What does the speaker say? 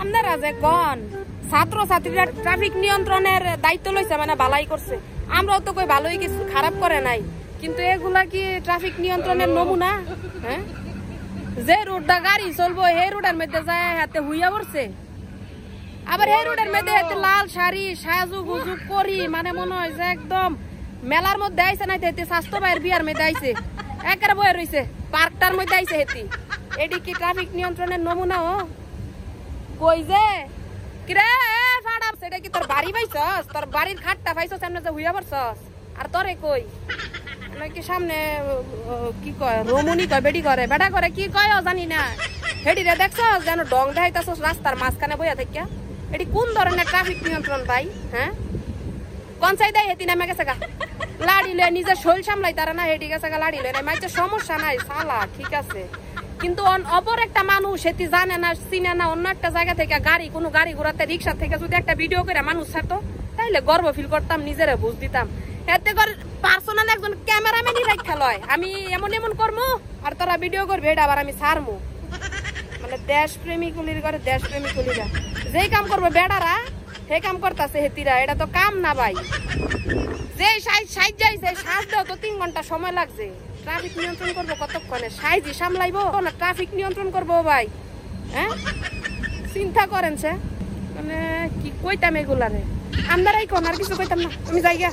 আপনারা যে কোন ছাত্র ছাত্রীরা ট্রাফিক নিয়ন্ত্রণের দায়িত্ব লইছে মানে ভালাই করছে, আমরাও তো কই ভালোই কিছু খারাপ করে নাই, কিন্তু এগুলা কি ট্রাফিক নিয়ন্ত্রণের নমুনা? হ্যাঁ, যে রোডটা গাড়ি চলবো সেই রোডের মধ্যে যায় হাতে হুইয়া পড়ছে, আবার এই রোডের মধ্যে হাতে লাল শাড়ি সাজু গুজু করি মানে মনে হয় যে একদম মেলার মধ্যে আইসে নাই, হেতে স্বাস্থ্য ভাইয়ের বিয়ার মধ্যে আইসে একেবারে বয়ে রয়েছে, পার্কটার মধ্যে আইসে হেতি। এটি কি ট্রাফিক নিয়ন্ত্রণের নমুনা? ও কই যে কিরে ফাড়া, সেটা কি তোর বাড়ি পাইছস? তোর বাড়ির খাটটা পাইছস সামনে যে হুইয়া পড়ছস? আর তোরে কই নাকি সামনে কি কয় রমণী কয় বেডি করে বেটা করে কি কয় জানি না, হেডি রে দেখছস যেন ডং দেখাইতাছস রাস্তার মাঝখানে বইয়া থাকিয়া। এটি কোন ধরনের ট্রাফিক নিয়ন্ত্রণ ভাই? হ্যাঁ, কোন সাইডে হেতি নামে গেছে গা লাড়ি লয়ে নিজের শৈল সামলাই তারা না, হেডি গেছে গা লাড়ি লয়ে নাই, মাইছে সমস্যা নাই সালা ঠিক আছে, কিন্তু অপর একটা মানুষ সেটি জানে না চিনে না, অন্য একটা জায়গা থেকে গাড়ি কোনো গাড়ি ঘোরাতে রিক্সা থেকে যদি একটা ভিডিও করে মানুষ ছাড়তো তাইলে গর্ব ফিল করতাম, নিজেরা বুঝ দিতাম। এতে করে পার্সোনাল একজন ক্যামেরাম্যানই রাখা লয়, আমি এমন এমন করবো আর তোরা ভিডিও করবে, এটা আবার আমি ছাড়বো। মানে দেশ প্রেমিকুলির করে দেশ প্রেমিকুলিরা যেই কাম করবো বেড়ারা সেই কাম করতেছে হেতিরা, এটা তো কাম না ভাই। যে সাইজ যাইছে সাজ দাও তো 3 ঘন্টা সময় লাগছে, ট্রাফিক নিয়ন্ত্রণ করবো কতক্ষণে? সাইজি সামলাইবো না ট্রাফিক নিয়ন্ত্রণ করবো ভাই? হ্যাঁ, চিন্তা করেন সে মানে কি কইতাম এগুলারে, আমরাই কোন আর কিছু কইতাম না, আমি যাই গা।